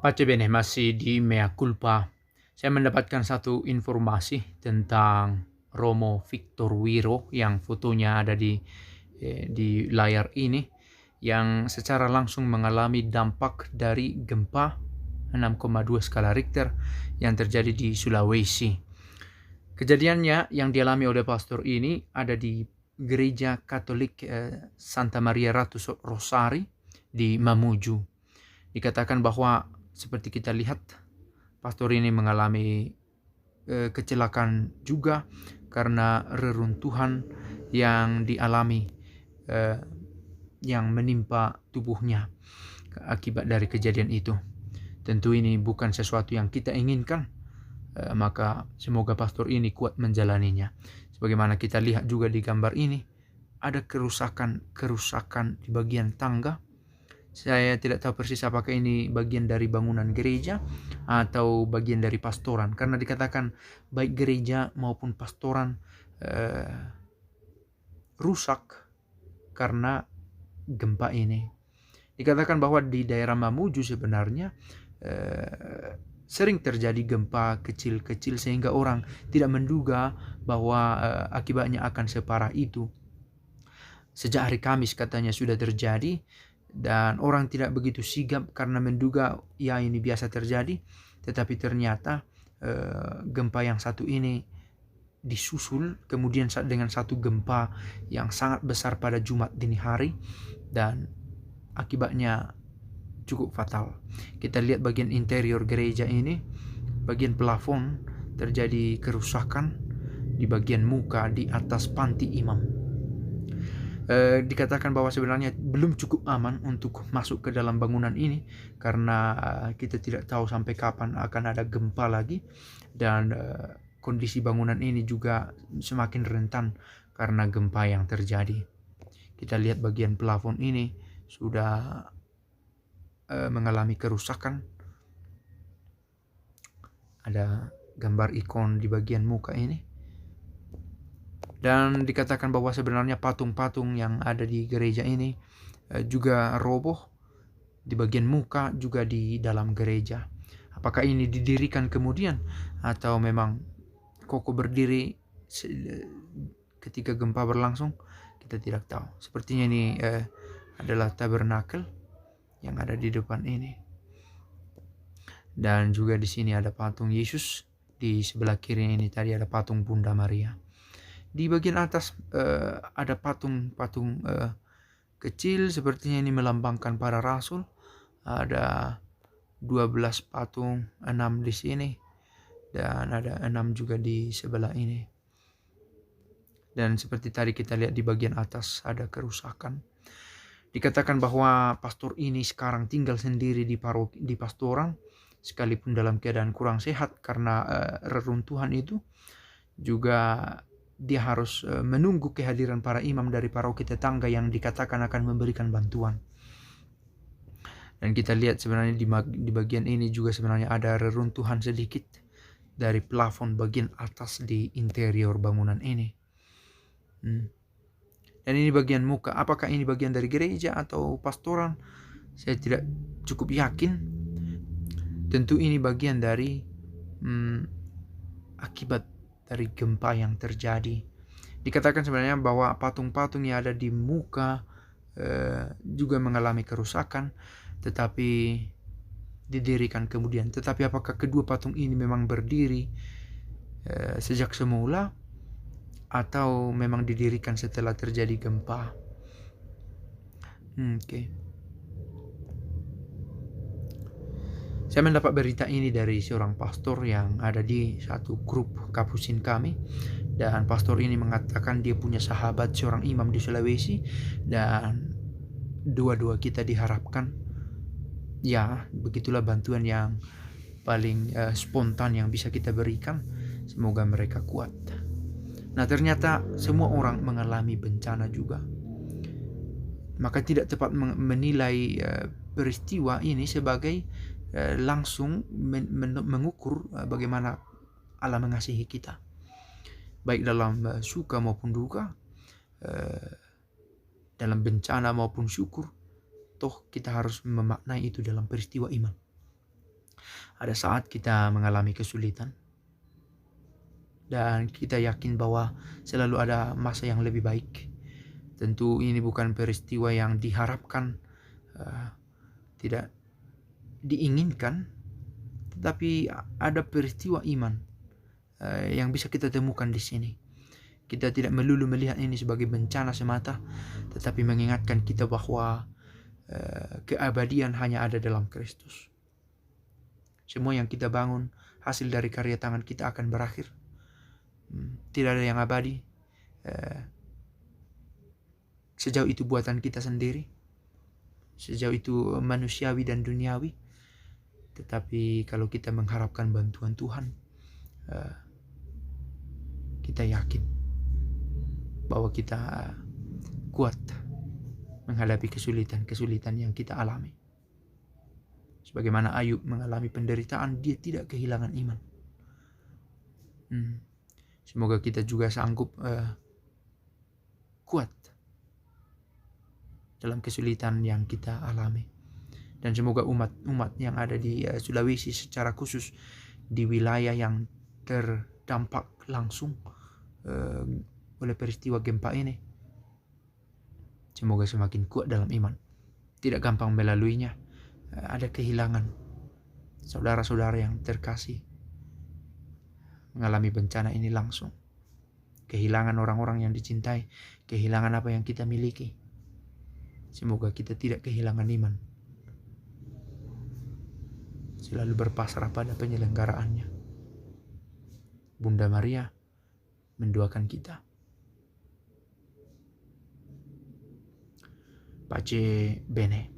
Pace bene, masih di mea culpa. Saya mendapatkan satu informasi tentang Romo Victor Wiro yang fotonya ada di layar ini, yang secara langsung mengalami dampak dari gempa 6,2 skala Richter yang terjadi di Sulawesi. Kejadiannya yang dialami oleh pastor ini ada di Gereja Katolik Santa Maria Ratu Rosari di Mamuju. Dikatakan bahwa seperti kita lihat, pastor ini mengalami kecelakaan juga karena reruntuhan yang dialami, eh, yang menimpa tubuhnya akibat dari kejadian itu. Tentu ini bukan sesuatu yang kita inginkan, maka semoga pastor ini kuat menjalaninya. Sebagaimana kita lihat juga di gambar ini, ada kerusakan di bagian tangga. Saya tidak tahu persis apakah ini bagian dari bangunan gereja atau bagian dari pastoran, karena dikatakan baik gereja maupun pastoran rusak karena gempa ini. Dikatakan bahwa di daerah Mamuju sebenarnya sering terjadi gempa kecil-kecil sehingga orang tidak menduga bahwa akibatnya akan separah itu. Sejak hari Kamis katanya sudah terjadi, dan orang tidak begitu sigap karena menduga ya ini biasa terjadi, tetapi ternyata gempa yang satu ini disusul kemudian dengan satu gempa yang sangat besar pada Jumat dini hari, dan akibatnya cukup fatal. Kita lihat bagian interior gereja ini, bagian plafon terjadi kerusakan di bagian muka di atas panti imam. Dikatakan bahwa sebenarnya belum cukup aman untuk masuk ke dalam bangunan ini karena kita tidak tahu sampai kapan akan ada gempa lagi, dan kondisi bangunan ini juga semakin rentan karena gempa yang terjadi. Kita lihat bagian plafon ini sudah mengalami kerusakan. Ada gambar ikon di bagian muka ini. Dan dikatakan bahwa sebenarnya patung-patung yang ada di gereja ini juga roboh di bagian muka, juga di dalam gereja. Apakah ini didirikan kemudian atau memang kokoh berdiri ketika gempa berlangsung? Kita tidak tahu. Sepertinya ini adalah tabernakel yang ada di depan ini. Dan juga di sini ada patung Yesus. Di sebelah kiri ini tadi ada patung Bunda Maria. Di bagian atas ada patung-patung kecil, sepertinya ini melambangkan para rasul. Ada 12 patung, 6 di sini, dan ada 6 juga di sebelah ini. Dan seperti tadi kita lihat di bagian atas ada kerusakan. Dikatakan bahwa pastor ini sekarang tinggal sendiri di pastoran, sekalipun dalam keadaan kurang sehat karena reruntuhan itu. Juga dia harus menunggu kehadiran para imam dari paroki tetangga yang dikatakan akan memberikan bantuan. Dan kita lihat sebenarnya di bagian ini juga sebenarnya ada reruntuhan sedikit dari plafon bagian atas di interior bangunan ini. Dan ini bagian muka. Apakah ini bagian dari gereja atau pastoran? Saya tidak cukup yakin. Tentu ini bagian dari akibat dari gempa yang terjadi. Dikatakan sebenarnya bahwa patung-patung yang ada di muka juga mengalami kerusakan, tetapi didirikan kemudian. Tetapi apakah kedua patung ini memang berdiri sejak semula atau memang didirikan setelah terjadi gempa? Saya mendapat berita ini dari seorang pastor yang ada di satu grup kapusin kami, dan pastor ini mengatakan dia punya sahabat seorang imam di Sulawesi, dan dua-dua kita diharapkan, ya begitulah bantuan yang paling spontan yang bisa kita berikan. Semoga mereka kuat. Nah, ternyata semua orang mengalami bencana juga, maka tidak tepat menilai peristiwa ini sebagai langsung mengukur bagaimana Allah mengasihi kita, baik dalam suka maupun duka, dalam bencana maupun syukur. Toh kita harus memaknai itu dalam peristiwa iman. Ada saat kita mengalami kesulitan dan kita yakin bahwa selalu ada masa yang lebih baik. Tentu ini bukan peristiwa yang diharapkan, tidak diinginkan, tetapi ada peristiwa iman yang bisa kita temukan di sini. Kita tidak melulu melihat ini sebagai bencana semata, tetapi mengingatkan kita bahwa keabadian hanya ada dalam Kristus. Semua yang kita bangun, hasil dari karya tangan kita akan berakhir. Tidak ada yang abadi. Sejauh itu buatan kita sendiri, sejauh itu manusiawi dan duniawi. Tetapi kalau kita mengharapkan bantuan Tuhan, kita yakin bahwa kita kuat menghadapi kesulitan-kesulitan yang kita alami. Sebagaimana Ayub mengalami penderitaan, dia tidak kehilangan iman. Semoga kita juga sanggup kuat dalam kesulitan yang kita alami. Dan semoga umat yang ada di Sulawesi secara khusus di wilayah yang terdampak langsung oleh peristiwa gempa ini, semoga semakin kuat dalam iman, tidak gampang melaluinya. Ada kehilangan saudara-saudara yang terkasih mengalami bencana ini langsung, kehilangan orang-orang yang dicintai, kehilangan apa yang kita miliki. Semoga kita tidak kehilangan iman, selalu berpasrah pada penyelenggaraannya. Bunda Maria mendoakan kita. Pace bene.